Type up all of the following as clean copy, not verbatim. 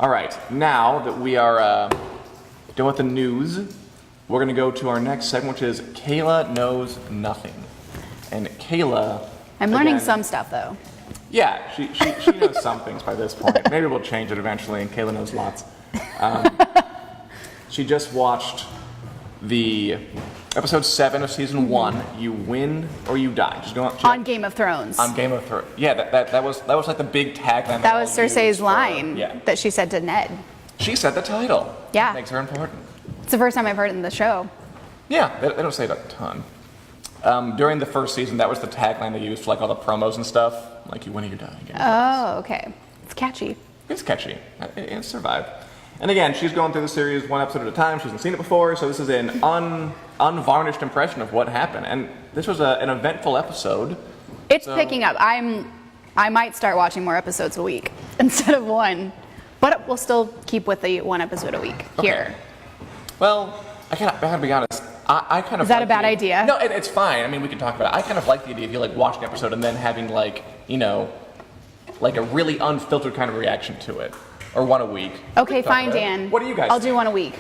All right, now that we are done with the news, we're going to go to our next segment, which is Kayla Knows Nothing. And Kayla... I'm learning some stuff, though. Yeah, she knows some things by this point. Maybe we'll change it eventually, and Kayla knows lots. She just watched the episode 7 of season 1. You win or you die. Just go on Game of Thrones. On Game of Thrones. Yeah, that was like the big tagline. That was Cersei's line that she said to Ned. She said the title. Yeah. Makes her important. It's the first time I've heard it in the show. Yeah, they don't say it a ton. During the first season, that was the tagline they used for like all the promos and stuff. Like, you win or you die. Oh, okay. It's catchy. It's catchy. It survived. And again, she's going through the series one episode at a time. She hasn't seen it before, so this is an unvarnished impression of what happened. And this was an eventful episode. It's picking up. I might start watching more episodes a week instead of one. But we'll still keep with the one episode a week here. Well, I gotta be honest. I kind of. Is that a bad idea? No, it's fine. I mean, we can talk about it. I kind of like the idea of you like watching an episode and then having like like a really unfiltered kind of reaction to it, or one a week. Okay, fine, Dan. What do you guys? I'll do one a week.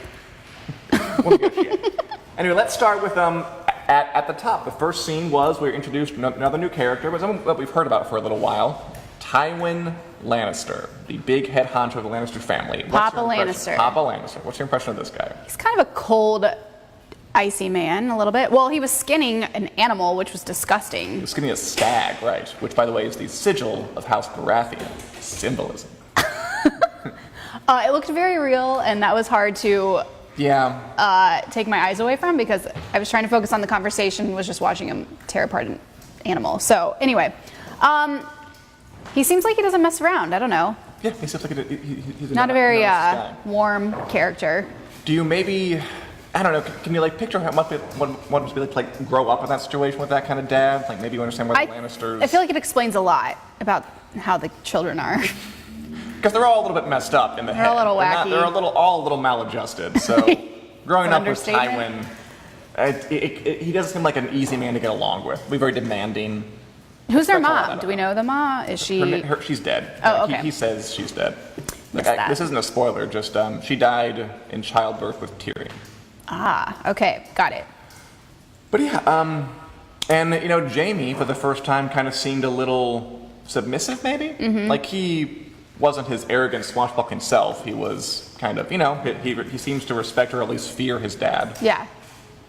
Anyway, let's start with at the top. The first scene was we were introduced to another new character, but someone that we've heard about for a little while. Tywin Lannister, the big head honcho of the Lannister family. Papa Lannister. Papa Lannister. What's your impression of this guy? He's kind of a cold, icy man, a little bit. Well, he was skinning an animal, which was disgusting. He was skinning a stag, right? Which, by the way, is the sigil of House Baratheon. Symbolism. It looked very real, and that was hard to take my eyes away from because I was trying to focus on the conversation, was just watching him tear apart an animal. So, anyway. He seems like he doesn't mess around. I don't know. Yeah, he seems like he's not a very warm character. Do you maybe, I don't know, can you like picture what it must be like grow up in that situation with that kind of dad? Like maybe you understand why the Lannisters... I feel like it explains a lot about how the children are. Because they're all a little bit messed up in the head. They're a little wacky. They're all a little maladjusted. So growing up with Tywin, he doesn't seem like an easy man to get along with. Be very demanding. Who's their mom? Do we know the mom? Is she? She's dead. Oh, okay. He says she's dead. This isn't a spoiler. Just she died in childbirth with Tyrion. Ah, okay, got it. But yeah, and Jaime for the first time kind of seemed a little submissive, maybe. Mm-hmm. Like he wasn't his arrogant swashbuckling self. He was kind of, he seems to respect or at least fear his dad. Yeah.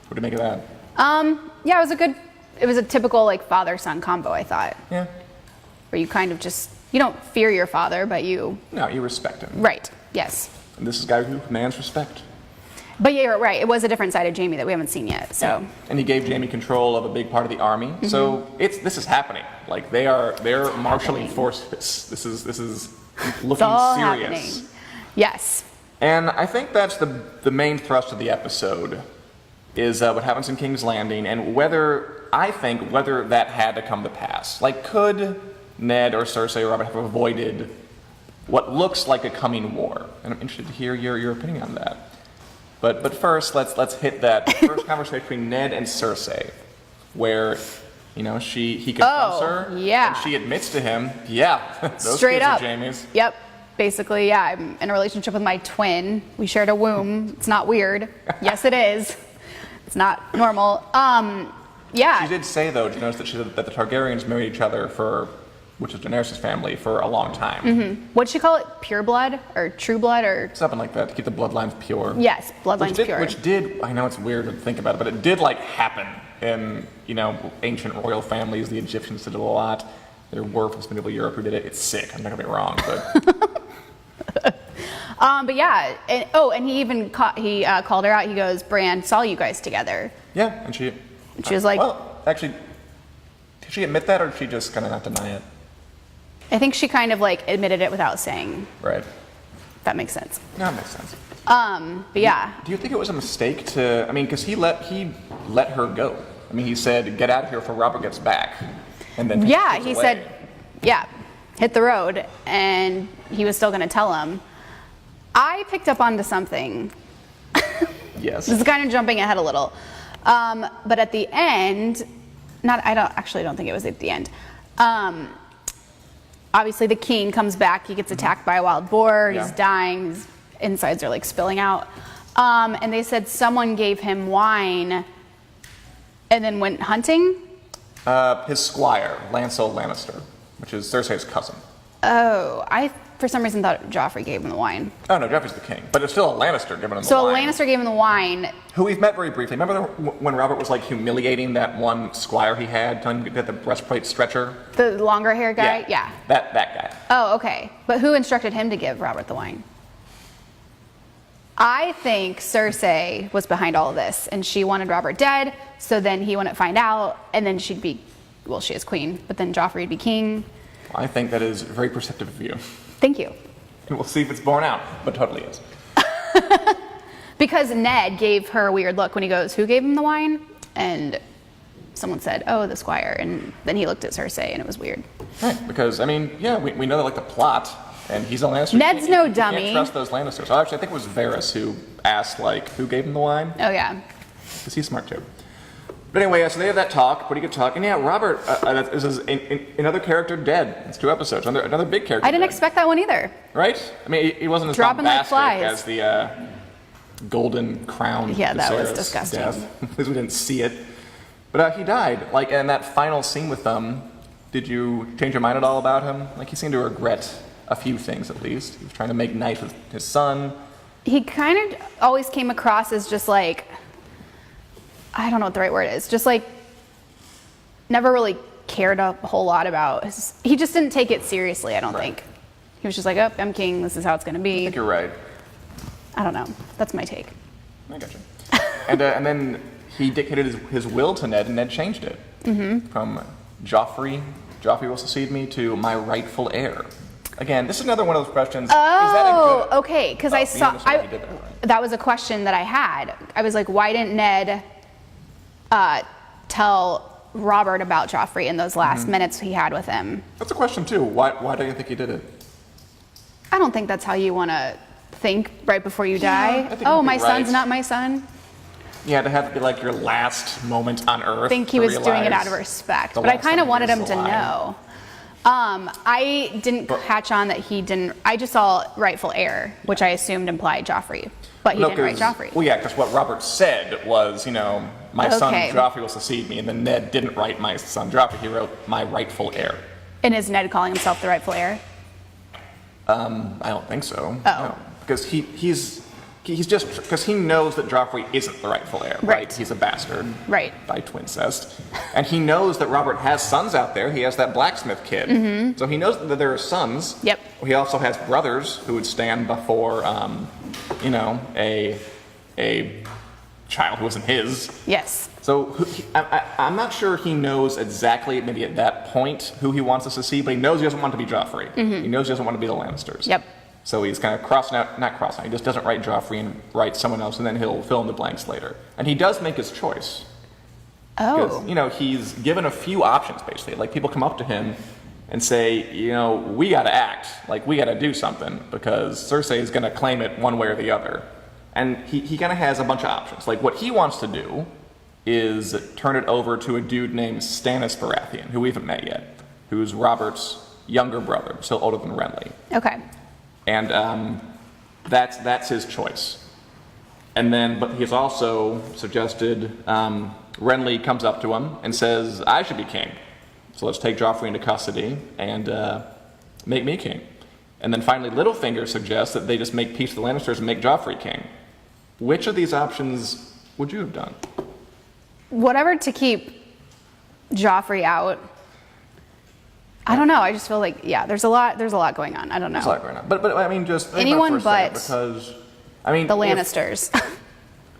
What do you make of that? Yeah, it was a typical like father-son combo, I thought. Yeah. Where you kind of just, you don't fear your father, but you... No, you respect him. Right, yes. And this is a guy who commands respect. But yeah, you're right. It was a different side of Jaime that we haven't seen yet, so... Yeah. And he gave Jaime control of a big part of the army. Mm-hmm. So this is happening. Like they're marshalling forces. This is looking serious. Happening. Yes. And I think that's the main thrust of the episode is what happens in King's Landing and whether that had to come to pass. Like, could Ned or Cersei or Robert have avoided what looks like a coming war? And I'm interested to hear your opinion on that. But first, let's hit that first conversation between Ned and Cersei, where he confronts her, and she admits to him, those straight kids up. Are Jaime's. Yep. Basically, I'm in a relationship with my twin. We shared a womb. It's not weird. Yes, it is. It's not normal. Yeah. She did say, though, did you notice that the Targaryens married each other which is Daenerys' family, for a long time. Mm-hmm. What'd she call it? Pure blood? Or true blood? Or something like that, to keep the bloodlines pure. Yes, bloodlines pure. Which did, I know it's weird to think about it, but it did, happen in, ancient royal families. The Egyptians did it a lot. There were from medieval Europe who did it. It's sick, I'm not going to be wrong, but... But yeah, and he even called her out. He goes, Bran saw you guys together. Yeah, and she was like... Well, actually, did she admit that, or did she just kind of not deny it? I think she kind of admitted it without saying. Right. That makes sense. No, that makes sense. But yeah. Do you think it was a mistake to... because he let her go. He said, get out of here before Robert gets back. And then he said, hit the road. And he was still going to tell him. I picked up onto something. Yes. This is kind of jumping ahead a little. But at the end, I don't think it was at the end. obviously the king comes back. He gets attacked by a wild boar. Yeah. He's dying. His insides are like spilling out. And they said someone gave him wine and then went hunting. His squire, Lancel Lannister, which is Cersei's cousin. Oh, I for some reason thought Joffrey gave him the wine. Oh no, Joffrey's the king, but it's still a Lannister giving him the wine. So a Lannister gave him the wine. Who we've met very briefly. Remember when Robert was like humiliating that one squire he had, telling him to get the breastplate stretcher? The longer hair guy? Yeah. That guy. Oh, okay. But who instructed him to give Robert the wine? I think Cersei was behind all of this, and she wanted Robert dead, so then he wouldn't find out, and then she'd be, well, she is queen, but then Joffrey would be king. I think that is very perceptive of you. Thank you. And we'll see if it's borne out, but totally is. Because Ned gave her a weird look when he goes, who gave him the wine? And someone said, oh, the squire, and then he looked at Cersei, and it was weird. Right, because, I mean, yeah, we know that, like, the plot, and he's a Lannister. Ned's no you dummy. can't trust those Lannisters. Oh, actually, I think it was Varys who asked, like, who gave him the wine? Oh, yeah. Because he's smart, too. But anyway, so they have that talk, pretty good talk. And yeah, Robert is another character dead. It's 2 episodes. Another big character I didn't dead. expect that one either. Right? I mean, he wasn't as Dropping like bombastic flies. as the golden crown. Yeah, that was Viserys disgusting. Death. At least we didn't see it. But he died. Like, in that final scene with them, did you change your mind at all about him? Like, he seemed to regret a few things, at least. He was trying to make nice with his son. He kind of always came across as just like, I don't know what the right word is, just like never really cared a whole lot about he just didn't take it seriously, I don't think. He was just like, oh, I'm king, this is how it's going to be. I think you're right. I don't know. That's my take. I gotcha. And then he dictated his will to Ned, and Ned changed it. Mm-hmm. From Joffrey will succeed me, to my rightful heir. Again, this is another one of those questions. Oh, is that a good, okay, because I saw, that was a question that I had. I was like, why didn't Ned tell Robert about Joffrey in those last minutes he had with him? That's a question too. Why do you think he did it? I don't think that's how you want to think right before you die. I think Oh, you'd be my son's right. not my son. Yeah, to have it be like your last moment on Earth. I think he was doing it out of respect, but I kind of wanted him to know. I didn't catch on that he didn't. I just saw rightful heir, which I assumed implied Joffrey, but he didn't write Joffrey. Well, yeah, because what Robert said was, my son Joffrey will succeed me, and then Ned didn't write my son Joffrey. He wrote my rightful heir. And is Ned calling himself the rightful heir? I don't think so. Oh. No, because he's just because he knows that Joffrey isn't the rightful heir. Right. He's a bastard. Right. By twincest, and he knows that Robert has sons out there. He has that blacksmith kid. Mm-hmm. So he knows that there are sons. Yep. He also has brothers who would stand before, a child who wasn't his. Yes. So I'm not sure he knows exactly, maybe at that point, who he wants us to see, but he knows he doesn't want to be Joffrey. Mm-hmm. He knows he doesn't want to be the Lannisters. Yep. So he's kind of not crossing out. He just doesn't write Joffrey and writes someone else, and then he'll fill in the blanks later. And he does make his choice. Oh. Because, he's given a few options, basically. Like, people come up to him and say, we got to act. Like, we got to do something, because Cersei is going to claim it one way or the other. And he kind of has a bunch of options. Like, what he wants to do is turn it over to a dude named Stannis Baratheon, who we haven't met yet, who's Robert's younger brother, still older than Renly. Okay. And that's his choice. And then, but he's also suggested Renly comes up to him and says, I should be king. So let's take Joffrey into custody and make me king. And then finally, Littlefinger suggests that they just make peace with the Lannisters and make Joffrey king. Which of these options would you have done? Whatever to keep Joffrey out. I don't know. I just feel like, there's a lot going on. I don't know. There's a lot going on. But I mean, just think anyone about it but for a second, because I mean the Lannisters.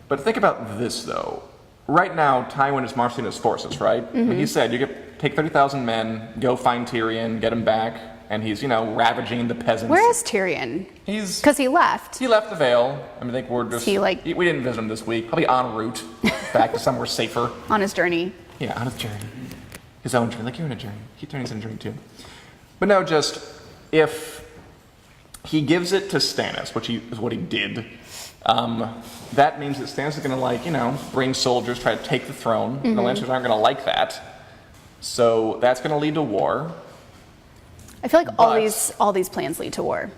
But think about this though. Right now, Tywin is marshaling his forces, right? Mm-hmm. I mean, he said you could take 30,000 men, go find Tyrion, get him back, and he's ravaging the peasants. Where is Tyrion? Because he left. He left the Vale. I think we're just. We didn't visit him this week. Probably en route back to somewhere safer. On his journey. Yeah, on his journey. His own journey. Like, you're in a journey. Keep turning in a journey too. But no, just if he gives it to Stannis, which is what he did, that means that Stannis is going to, bring soldiers, try to take the throne. Mm-hmm. The Lannisters aren't going to like that. So that's going to lead to war. I feel like But- all these plans lead to war.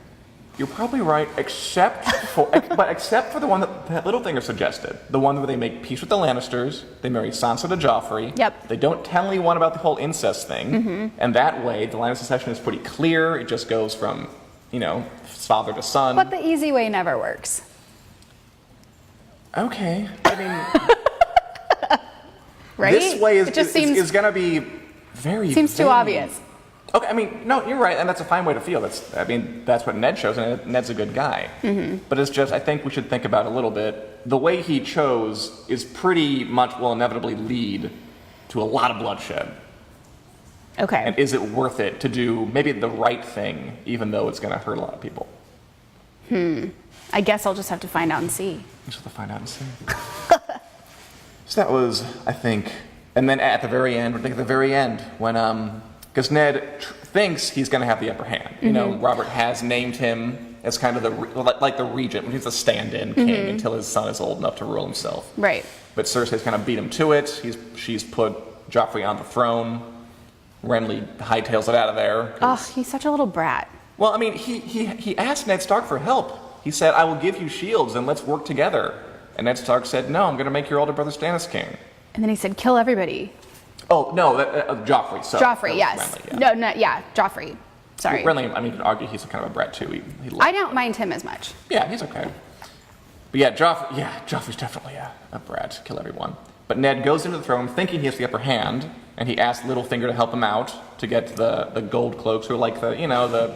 You're probably right, except for the one that Littlefinger suggested, the one where they make peace with the Lannisters, they marry Sansa to Joffrey. Yep. They don't tell anyone about the whole incest thing, and that way the line of succession is pretty clear. It just goes from, father to son. But the easy way never works. Okay, I mean, Right? this way it just seems is going to be very seems too vague. obvious. Okay, I mean, no, you're right, and that's a fine way to feel. That's what Ned shows, and Ned's a good guy. But it's just, I think we should think about it a little bit. The way he chose is pretty much will inevitably lead to a lot of bloodshed. Okay. And is it worth it to do maybe the right thing, even though it's going to hurt a lot of people? I guess I'll just have to find out and see. You just have to find out and see. So that was, I think, and then at the very end, when because Ned thinks he's going to have the upper hand. Robert has named him as kind of the regent, when he's a stand-in king until his son is old enough to rule himself. Right. But Cersei's kind of beat him to it. She's put Joffrey on the throne. Renly hightails it out of there. Oh, he's such a little brat. Well, I mean, he asked Ned Stark for help. He said, "I will give you shields and let's work together." And Ned Stark said, "No, I'm going to make your older brother Stannis king." And then he said, "Kill everybody." Oh, no, Joffrey. So Joffrey, yes. Renly, yeah. Joffrey. Sorry. Renly, I mean, you could argue he's kind of a brat too. I don't mind him as much. Yeah, he's okay. But yeah, Joffrey's definitely a brat. Kill everyone. But Ned goes into the throne thinking he has the upper hand, and he asks Littlefinger to help him out to get the gold cloaks, who are like the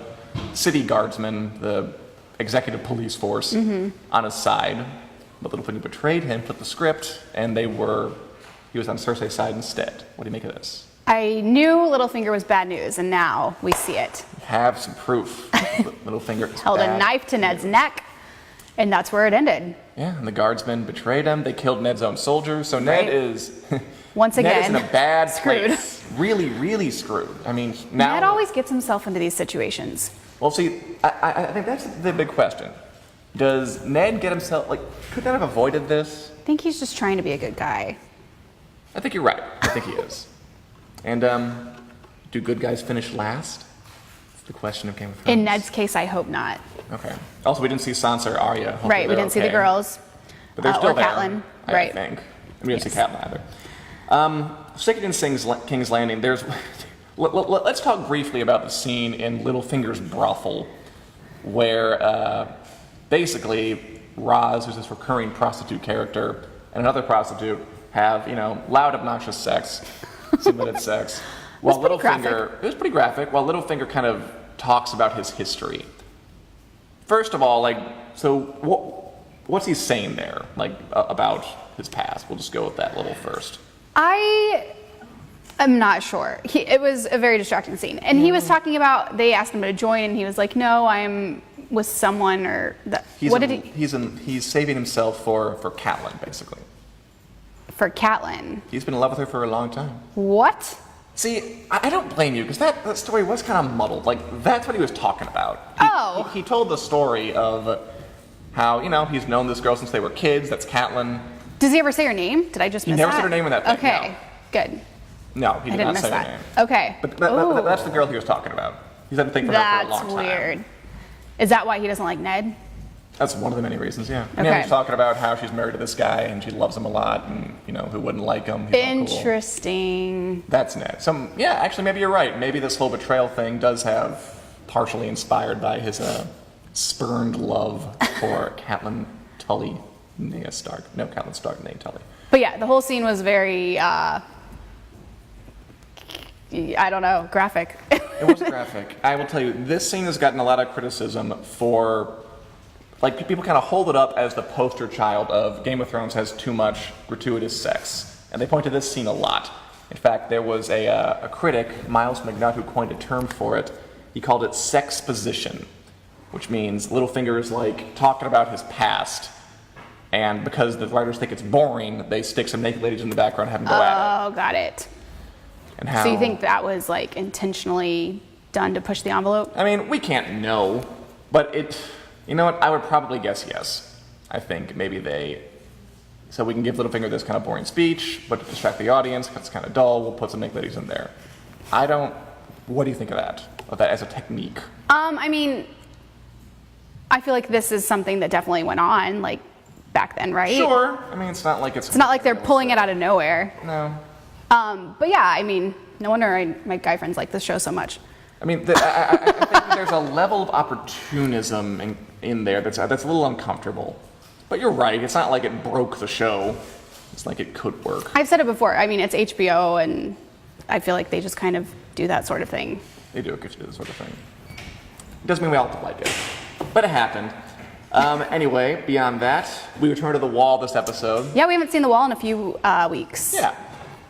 city guardsmen, the executive police force, on his side. But Littlefinger betrayed him, took the script, and he was on Cersei's side instead. What do you make of this? I knew Littlefinger was bad news, and now we see it. We have some proof. Littlefinger is Held bad. a knife to Ned's neck, and that's where it ended. Yeah, and the guardsmen betrayed him. They killed Ned's own soldiers. So Ned Right. is Once Ned again, is in a bad screwed. place. Really, really screwed. I mean, now Ned always gets himself into these situations. Well, see, I think that's the big question. Does Ned get himself could Ned have avoided this? I think he's just trying to be a good guy. I think you're right. I think he is. And do good guys finish last? It's the question of Game of Thrones. In Ned's case, I hope not. Okay. Also, we didn't see Sansa or Arya. Hopefully Right, we they're didn't see the okay. girls. But they're still or there. Catelyn. I Right. think. We didn't see Catelyn either. Sticking in King's Landing, let's talk briefly about the scene in Littlefinger's brothel, where basically Roz, who's this recurring prostitute character, and another prostitute have, loud, obnoxious sex, submitted sex. While pretty it was pretty graphic, while Littlefinger kind of talks about his history. First of all, what's he saying there, about his past? We'll just go with that little first. I am not sure. It was a very distracting scene. And he was talking about, they asked him to join, and he was like, no, I'm with someone, or... He's saving himself for Catelyn, basically. For Catelyn. He's been in love with her for a long time. What? See, I don't blame you, because that story was kind of muddled. That's what he was talking about. He told the story of how, he's known this girl since they were kids. That's Catelyn. Does he ever say her name? Did I just miss that? He never said her name in that thing, Okay, no. good. No, he I did didn't not miss say her that. name. Okay. But that's the girl he was talking about. He's had to think for her for a long That's time. weird. Is that why he doesn't like Ned? That's one of the many reasons, yeah. And Okay. he's talking about how she's married to this guy and she loves him a lot and, who wouldn't like him. He's all cool. Interesting. That's Ned. Actually, maybe you're right. Maybe this whole betrayal thing does have partially inspired by his spurned love for Catelyn Tully, Nea Stark. No, Catelyn Stark, Nea Tully. But yeah, the whole scene was very, I don't know, graphic. It was graphic. I will tell you, this scene has gotten a lot of criticism for, people kind of hold it up as the poster child of Game of Thrones has too much gratuitous sex. And they point to this scene a lot. In fact, there was a critic, Miles McNutt, who coined a term for it. He called it sexposition, which means Littlefinger is talking about his past. And because the writers think it's boring, they stick some naked ladies in the background and have them go at it. Oh, got it. And how, So you think that was intentionally done to push the envelope? I mean, we can't know, but you know what? I would probably guess yes. I think maybe so we can give Littlefinger this kind of boring speech, but to distract the audience, because it's kind of dull, we'll put some naked ladies in there. What do you think of that? that as a technique? I mean, I feel like this is something that definitely went on, like, back then, right? Sure. I mean, it's not like it's not like they're pulling it out of nowhere. No. But yeah, I mean, no wonder my guy friends like this show so much. I mean, I think that there's a level of opportunism in there that's a little uncomfortable. But you're right. It's not like it broke the show. It's like it could work. I've said it before. I mean, it's HBO, and I feel like they just kind of do that sort of thing. They do get to do this sort of thing. It doesn't mean we all have to like it. But it happened. Anyway, beyond that, we return to the wall this episode. Yeah, we haven't seen the wall in a few weeks. Yeah.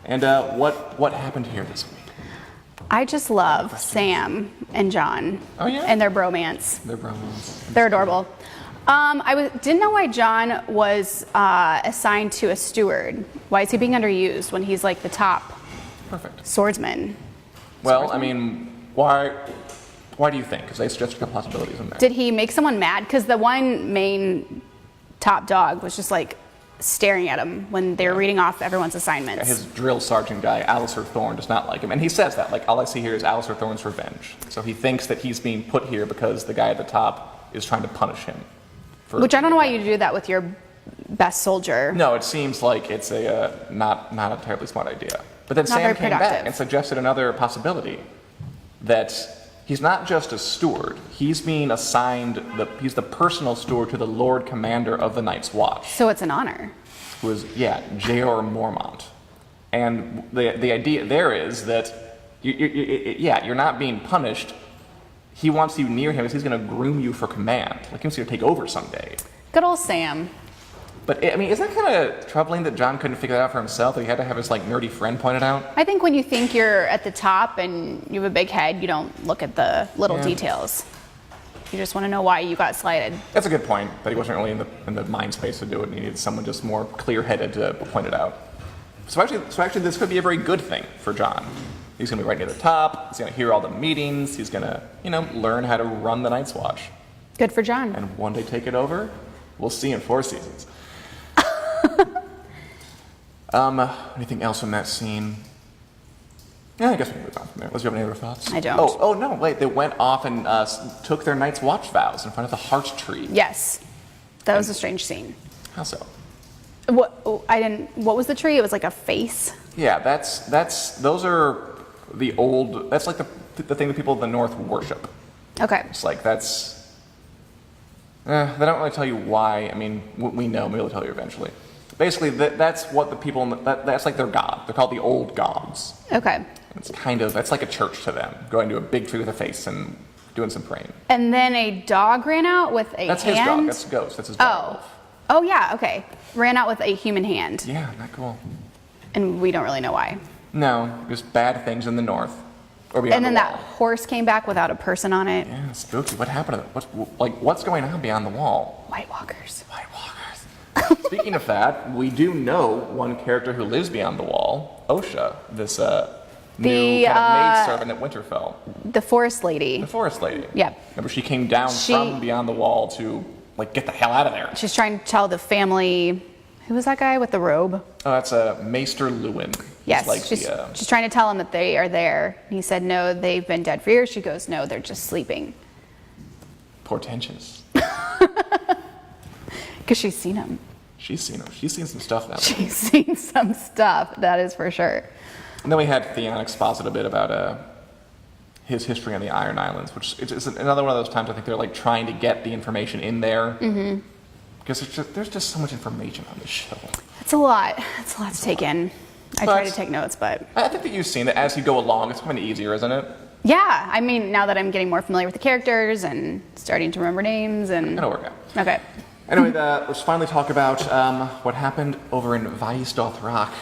And what happened here this week? I just love Sam and John. Oh, yeah? And their bromance. Their bromance. They're adorable. Didn't know why John was assigned to a steward. Why is he being underused when he's like the top swordsman? Well, I mean, why do you think? Because they suggested a couple possibilities in there. Did he make someone mad? Because the one main top dog was just like staring at him when they were reading off everyone's assignments. Yeah, his drill sergeant guy, Alistair Thorne, does not like him. And he says that, like, all I see here is Alistair Thorne's revenge. So he thinks that he's being put here because the guy at the top is trying to punish him. Which I don't know why you do that with your best soldier. No, it seems like it's a not a terribly smart idea. But then Not Sam very came productive. back and suggested another possibility, that he's not just a steward. He's being assigned, he's the personal steward to the Lord Commander of the Night's Watch. So it's an honor. Who is, J.R. Mormont. And the idea there is that, you're not being punished. He wants you near him because he's going to groom you for command. Like he wants you to take over someday. Good old Sam. But, I mean, isn't that kind of troubling that John couldn't figure that out for himself? That he had to have his, like, nerdy friend point it out? I think when you think you're at the top and you have a big head, you don't look at the little details. You just want to know why you got slighted. That's a good point, that he wasn't really in the mind space to do it. He needed someone just more clear-headed to point it out. So actually, this could be a very good thing for John. He's going to be right near the top. He's going to hear all the meetings. He's going to, learn how to run the Night's Watch. Good for John. And one day take it over. We'll see in 4 seasons. Anything else from that scene? Yeah, I guess we can move on from there. Unless you have any other thoughts? I don't. Oh no, wait. They went off and took their Night's Watch vows in front of the Heart Tree. Yes. That was a strange scene. How so? What was the tree? It was like a face? Yeah, those are the old, that's like the thing that people in the North worship. Okay. It's like they don't really tell you why. I mean, we know, maybe they'll tell you eventually. Basically, that's what the people, that's like their god. They're called the old gods. Okay. That's like a church to them, going to a big tree with a face and doing some praying. And then a dog ran out with a hand? That's his dog, that's Ghost, that's his dog. Oh yeah, okay. Ran out with a human hand. Yeah, not cool. And we don't really know why. No, just bad things in the North. Or and then that horse came back without a person on it. Yeah, spooky. What happened to that? What's going on beyond the wall? White Walkers. Speaking of that, we do know one character who lives beyond the wall, Osha, this new kind of maidservant at Winterfell. The Forest Lady. The Forest Lady. Yep. Remember, she came down from beyond the wall to, get the hell out of there. She's trying to tell the family... Who was that guy with the robe? Oh, that's Maester Lewin. Yes, she's trying to tell him that they are there. He said, no, they've been dead for years. She goes, no, they're just sleeping. Portentous. Because she's seen him. She's seen him. She's seen some stuff now. She's seen some stuff, that is for sure. And then we had Theon exposit a bit about his history on the Iron Islands, which is another one of those times I think they're trying to get the information in there. Mm-hmm. Because there's just so much information on this show. It's a lot. It's a lot to take in. I try to take notes, but... I think that you've seen that as you go along, it's kind of easier, isn't it? Yeah. I mean, now that I'm getting more familiar with the characters and starting to remember names and... It'll work out. Okay. Anyway, let's finally talk about what happened over in Vaes Dothrak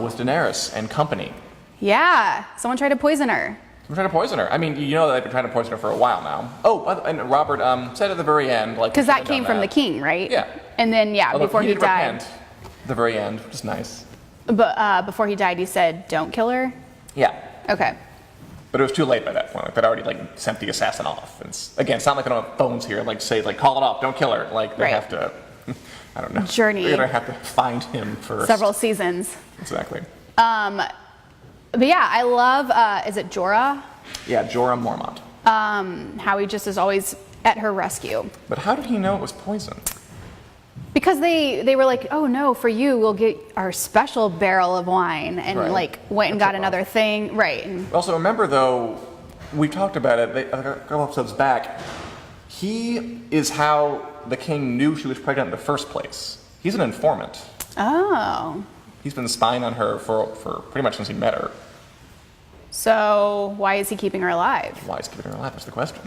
with Daenerys and company. Yeah. Someone tried to poison her. Someone tried to poison her. I mean, you know that they've been trying to poison her for a while now. Oh, and Robert said at the very end... Because that came from the king, right? Yeah. And then, before he died... Repent at the very end, which is nice. But before he died, he said, don't kill her? Yeah. Okay. But it was too late by that point. They'd already sent the assassin off. It's not like they don't have phones here. Say call it off. Don't kill her. They have to. I don't know. Journey. They're gonna have to find him first. Several seasons. Exactly. But yeah, I love. Is it Jorah? Yeah, Jorah Mormont. How he just is always at her rescue. But how did he know it was poison? Because they were like, oh no, for you, we'll get our special barrel of wine, and Right. like went and got another thing. Right. And Also, remember though, we talked about it a couple episodes back. He is how the king knew she was pregnant in the first place. He's an informant. oh. He's been spying on her for pretty much since he met her. So why is he keeping her alive? Why is he keeping her alive? That's the question.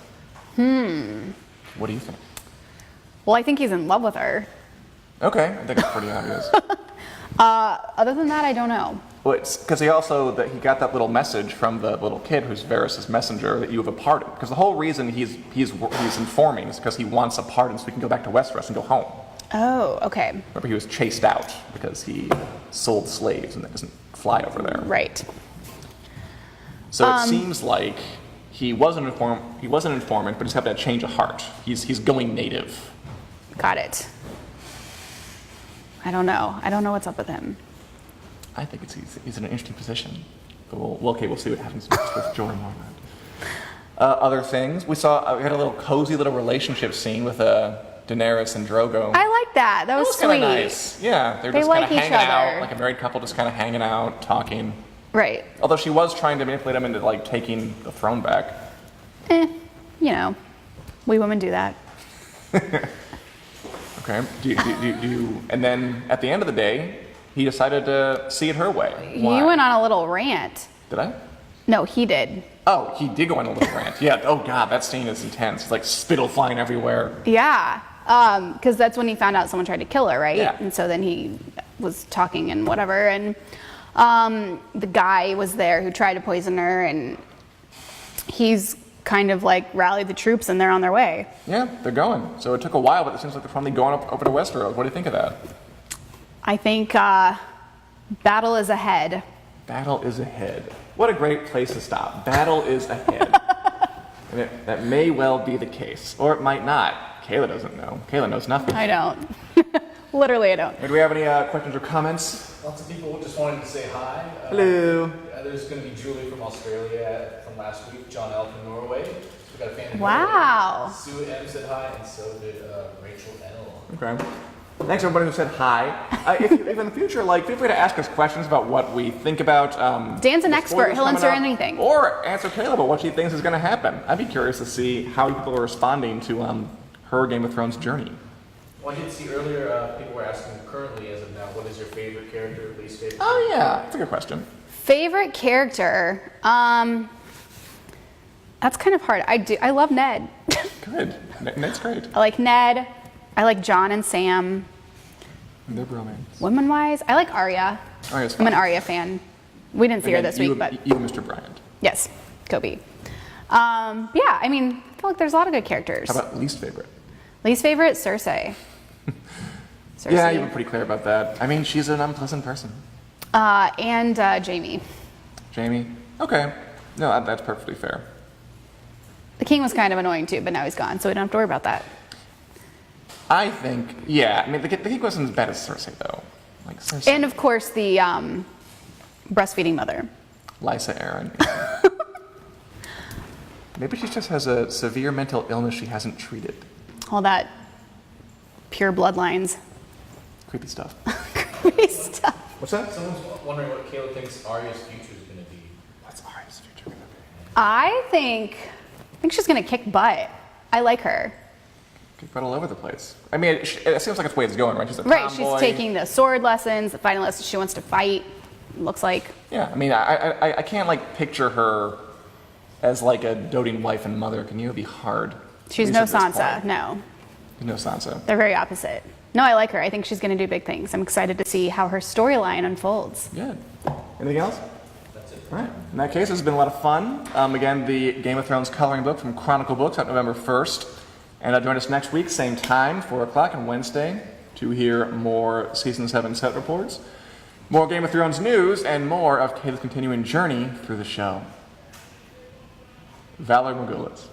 What do you think? Well, I think he's in love with her. Okay, I think it's pretty obvious. Other than that, I don't know. Well, it's because he got that little message from the little kid who's Varys' messenger that you have a pardon. Because the whole reason he's informing is because he wants a pardon so he can go back to Westeros and go home. Oh, okay. Remember, he was chased out because he sold slaves and that doesn't fly over there. Right. So it seems like he was an informant, but he's had that change of heart. He's going native. Got it. I don't know. I don't know what's up with him. I think he's in an interesting position. But we'll see what happens next with Jorah Mormont. Other things, we had a little cozy little relationship scene with Daenerys and Drogo. I like that. That was kind sweet. of nice. Yeah, they're They just kind like of each hanging out, other. like a married couple, just kind of hanging out, talking. Right. Although she was trying to manipulate him into like taking the throne back. You know, we women do that. Okay. And then at the end of the day, he decided to see it her way. Why? You went on a little rant. Did I? No, he did. Oh, he did go on a little rant. Yeah. Oh God, that scene is intense. It's like spittle flying everywhere. Yeah. Because that's when he found out someone tried to kill her, right? Yeah. And so then he was talking and whatever, and the guy was there who tried to poison her, and he's kind of like rallied the troops and they're on their way. Yeah, they're going. So it took a while, but it seems like they're finally going up over to Westeros. What do you think of that? I think battle is ahead. Battle is ahead. What a great place to stop. Battle is ahead. And that may well be the case. Or it might not. Kayla doesn't know. Kayla knows nothing. I don't. Literally, I don't. Do we have any questions or comments? Lots of people just wanted to say hi. Hello. There's going to be Julie from Australia from last week, John L. from Norway. So we got a fan in Wow. Norway. Sue M said hi, and so did Rachel L. Okay. Thanks everybody who said hi. If in the future, feel free to ask us questions about what we think about. Dan's an the expert. spoilers He'll coming answer up, anything. Or answer Kayla about what she thinks is going to happen. I'd be curious to see how people are responding to her Game of Thrones journey. Well, I did see earlier people were asking currently, as of now, what is your favorite character, least favorite? Oh yeah, that's a good question. Favorite character? That's kind of hard. I love Ned. Good. Ned's great. I like Ned. I like John and Sam. Their bromance. Women-wise, I like Arya. Arya's I'm fine. an Arya fan. We didn't see her this week, but you, Mr. Bryant. yes, Kobe. Yeah, I mean, I feel like there's a lot of good characters. How about least favorite? Least favorite, Cersei. Cersei. Yeah, you were pretty clear about that. I mean, she's an unpleasant person. And Jamie. Jamie? Okay. No, that's perfectly fair. The king was kind of annoying too, but now he's gone, so we don't have to worry about that. I think, yeah. I mean, the king wasn't as bad as Cersei, though. Like Cersei. And of course, the breastfeeding mother. Lysa Arryn. Maybe she just has a severe mental illness she hasn't treated. All that pure bloodlines. Creepy stuff. Creepy stuff. What's that? Someone's wondering what Kayla thinks Arya's future is going to be. What's Arya's future going to be? I think she's gonna kick butt. I like her. Kick butt all over the place. I mean, it seems like it's the way it's going, right? She's a Right, tomboy. she's taking the sword lessons, the fighting lessons. She wants to fight. Looks like. Yeah, I mean, I can't picture her as a doting wife and mother. Can you? It'd be hard. She's no Sansa. No, No Sansa. they're very opposite. No, I like her. I think she's gonna do big things. I'm excited to see how her storyline unfolds. Good. Anything else? That's it. All right. In that case, it's been a lot of fun. Again, the Game of Thrones coloring book from Chronicle Books out November 1st. And join us next week, same time, 4 o'clock on Wednesday, to hear more Season 7 set reports, more Game of Thrones news, and more of Kayla's continuing journey through the show. Valor Morgulis.